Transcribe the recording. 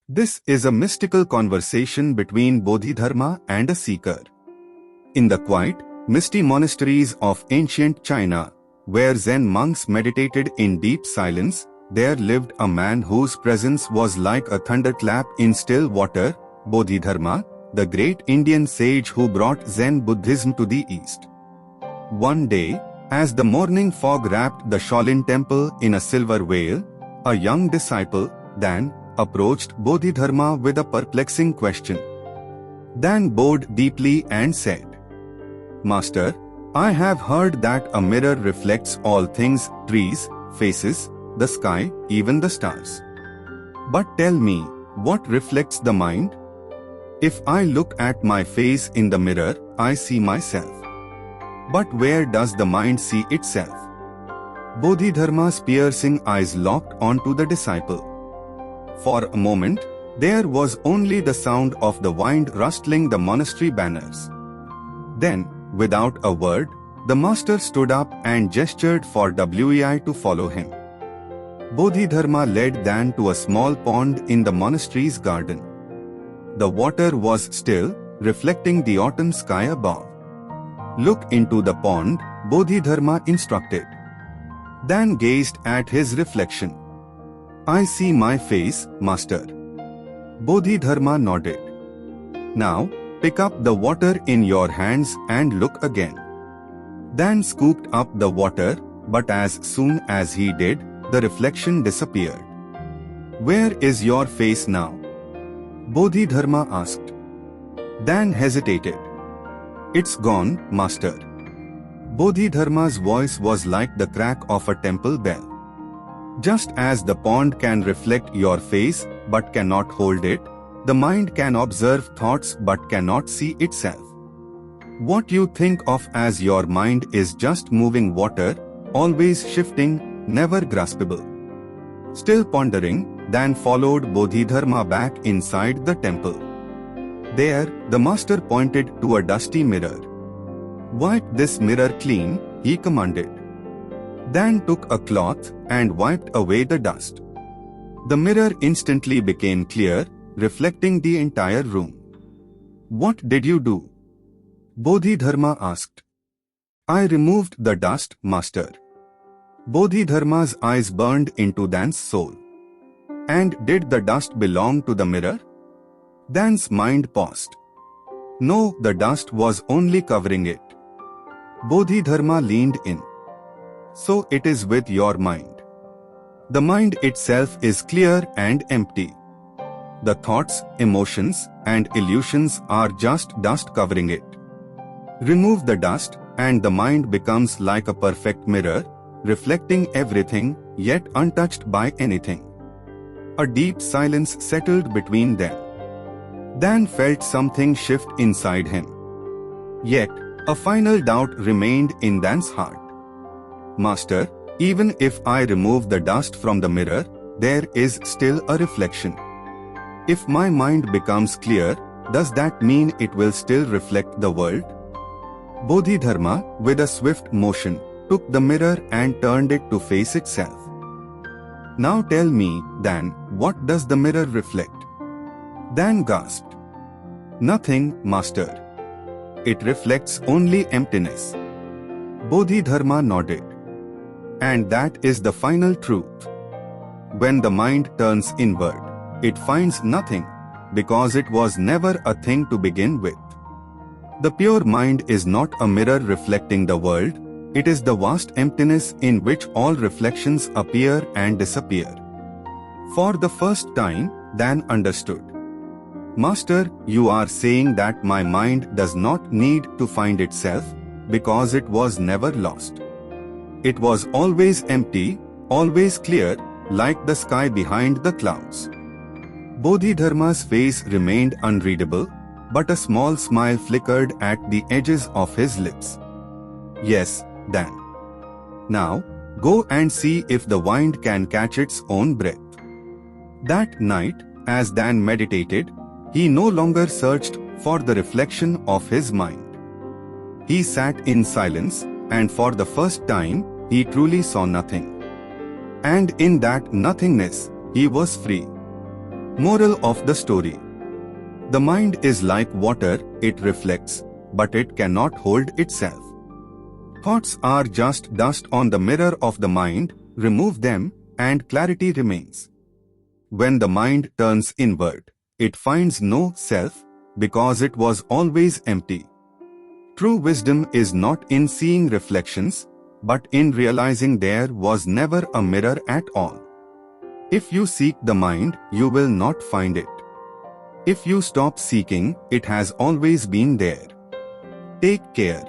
This is a mystical conversation between Bodhidharma and a seeker. In the quiet, misty monasteries of ancient China, where Zen monks meditated in deep silence, there lived a man whose presence was like a thunderclap in still water, Bodhidharma, the great Indian sage who brought Zen Buddhism to the East. One day, as the morning fog wrapped the Shaolin temple in a silver veil, a young disciple, Dan, approached Bodhidharma with a perplexing question. Dan bowed deeply and said, "Master, I have heard that a mirror reflects all things, trees, faces, the sky, even the stars. But tell me, what reflects the mind? If I look at my face in the mirror, I see myself. But where does the mind see itself?" Bodhidharma's piercing eyes locked onto the disciple. For a moment, there was only the sound of the wind rustling the monastery banners. Then, without a word, the master stood up and gestured for Wei to follow him. Bodhidharma led Dan to a small pond in the monastery's garden. The water was still, reflecting the autumn sky above. "Look into the pond," Bodhidharma instructed. Dan gazed at his reflection. "I see my face, master." Bodhidharma nodded. "Now, pick up the water in your hands and look again." Dan scooped up the water, but as soon as he did, the reflection disappeared. "Where is your face now?" Bodhidharma asked. Dan hesitated. "It's gone, master." Bodhidharma's voice was like the crack of a temple bell. Just as the pond can reflect your face but cannot hold it, the mind can observe thoughts but cannot see itself. What you think of as your mind is just moving water, always shifting, never graspable. Still pondering, Dan followed Bodhidharma back inside the temple. There, the master pointed to a dusty mirror. "Wipe this mirror clean," he commanded. Dan took a cloth and wiped away the dust. The mirror instantly became clear, reflecting the entire room. "What did you do?" Bodhidharma asked. "I removed the dust, master." Bodhidharma's eyes burned into Dan's soul. "And did the dust belong to the mirror?" Dan's mind paused. "No, the dust was only covering it." Bodhidharma leaned in. "So it is with your mind. The mind itself is clear and empty. The thoughts, emotions, and illusions are just dust covering it. Remove the dust, and the mind becomes like a perfect mirror, reflecting everything, yet untouched by anything." A deep silence settled between them. Dan felt something shift inside him. Yet, a final doubt remained in Dan's heart. "Master, even if I remove the dust from the mirror, there is still a reflection. If my mind becomes clear, does that mean it will still reflect the world?" Bodhidharma, with a swift motion, took the mirror and turned it to face itself. "Now tell me, Dan, what does the mirror reflect?" Dan gasped. "Nothing, master. It reflects only emptiness." Bodhidharma nodded. "And that is the final truth. When the mind turns inward, it finds nothing, because it was never a thing to begin with. The pure mind is not a mirror reflecting the world, it is the vast emptiness in which all reflections appear and disappear." For the first time, Dan understood. "Master, you are saying that my mind does not need to find itself, because it was never lost. It was always empty, always clear, like the sky behind the clouds." Bodhidharma's face remained unreadable, but a small smile flickered at the edges of his lips. "Yes, Dan. Now, go and see if the wind can catch its own breath." That night, as Dan meditated, he no longer searched for the reflection of his mind. He sat in silence, and for the first time, he truly saw nothing. And in that nothingness, he was free. Moral of the story. The mind is like water, it reflects, but it cannot hold itself. Thoughts are just dust on the mirror of the mind, remove them, and clarity remains. When the mind turns inward, it finds no self, because it was always empty. True wisdom is not in seeing reflections, but in realizing there was never a mirror at all. If you seek the mind, you will not find it. If you stop seeking, it has always been there. Take care.